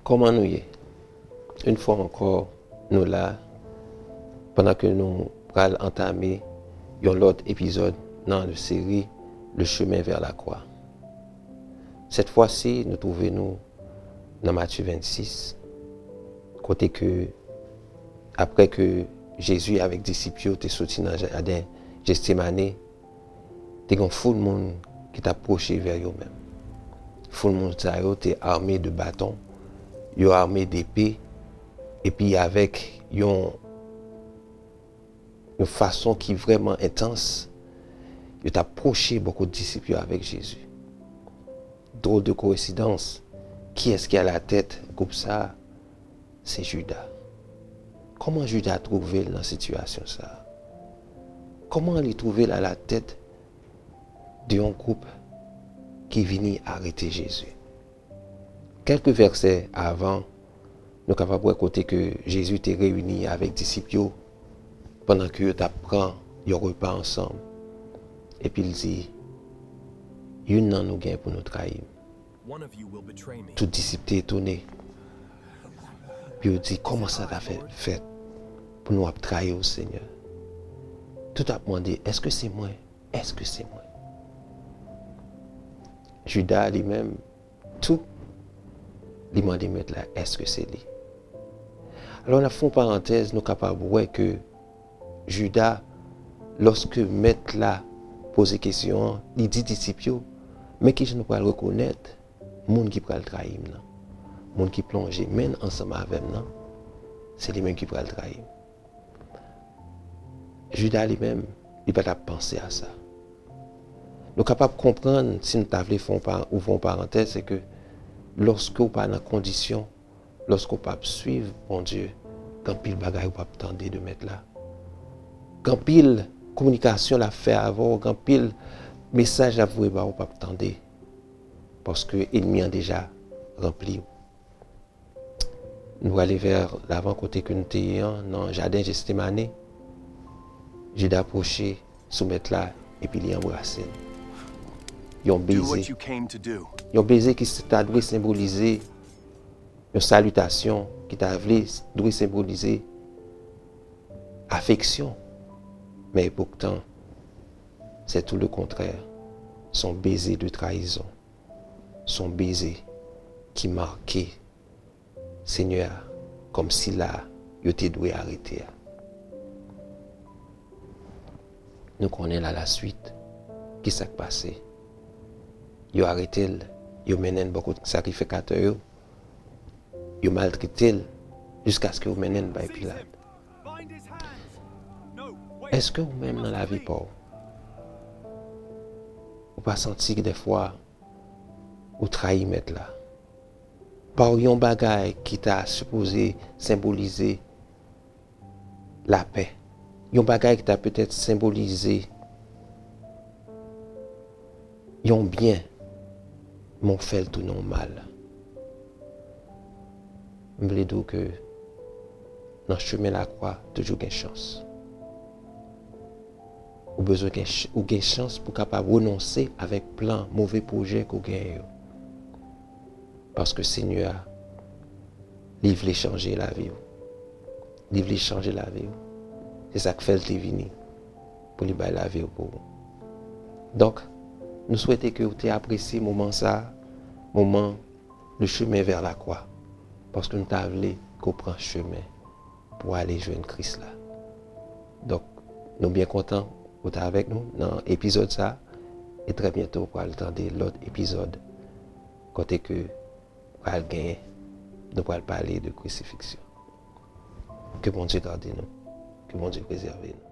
Comment nous y est? Une fois encore, nous là, pendant que nous allons entamer l'autre épisode dans la série Le chemin vers la croix. Cette fois-ci, nous trouvons dans Matthieu 26, côté que, après que Jésus avec disciples étaient sortis dans le jardin Gethsémane, il y a une foule de monde qui t'a approché vers eux-mêmes. Foule de monde était armé de bâtons, ils armé d'épées, et puis avec une façon qui est vraiment intense, ils ont approché beaucoup de disciples avec Jésus. Drôle de coïncidence, qui est-ce qui a la tête comme ça? C'est Judas. Comment Judas a trouvé dans cette situation ça? Comment il a trouvé à la tête d'un groupe qui venait arrêter Jésus? Quelques versets avant, nous sommes capables de côté que Jésus était réuni avec les disciples pendant que tu apprends le repas ensemble. Et puis il dit, une nan nous gagne pour nous trahir. Tout disciple est étonné. Puis il dit, comment ça t'a fait pour nous trahir au Seigneur? Tout a demandé, est-ce que c'est moi? Est-ce que c'est moi? Judas lui-même, tout, lui m'a dit mettre là, est-ce que c'est lui? Alors, on a fait une parenthèse, nous sommes capables de voir que Judas, lorsque maître là pose des questions, il dit disciples, mais qui je ne peux pas le reconnaître, le monde qui peut le trahir, le monde qui plonge, même ensemble avec nous, c'est lui-même qui peut le trahir. Judas lui-même, il ne peut pas penser à ça. Nous sommes capables de comprendre, si nous ouvrons une parenthèse, c'est que lorsque vous pas dans condition, lorsque vous pas suivre mon Dieu, quand pile bagaille vous pas attendre de mettre là. Quand pile communication la fait avant, quand pile message à vous pas attendre parce que l'ennemi a déjà rempli. Nous allons vers l'avant côté que nous étions dans le jardin Gethsémane. Judas approché, soumettre là et puis il embrassé. Ils ont baisé. Ils ont baisé qui doit symboliser une salutation qui doit symboliser affection. Mais pourtant, c'est tout le contraire. Son baiser de trahison. Son baiser qui marquait Seigneur comme si là, il était doué arrêter. Nous connaissons là la suite. Qui s'est passé? Ils ont arrêté, ils ont mené beaucoup de sacrificateurs, ils ont maltraité jusqu'à ce qu'ils ont mené par Pilate. Est-ce que vous-même dans la vie, Paul, vous pas senti que des fois, vous trahissez mettre là? Par un bagage qui t'a supposé symboliser la paix. Un bagage qui t'a peut-être symbolisé un bien, mon fait tout non mal. Je veux dire que dans le chemin de la croix, toujours une chance. Ou besoin d'une chance pour capable renoncer avec plein mauvais projets qu'on gagne. Parce que Seigneur, il veut changer la vie. Il veut changer la vie. C'est ça que fait le venu pour lui bailler la vie pour vous. Donc, nous souhaitons que vous ayez apprécié le moment, le chemin vers la croix. Parce que nous t'avons qu'on prend le chemin pour aller joindre Christ là. Donc, nous sommes bien contents d'être avec nous dans l'épisode ça. Et très bientôt, pour aller entendre l'autre épisode. Côté que nous allons gagner, nous allons parler de crucifixion. Que bon Dieu garde nous. Que bon Dieu préserve nous.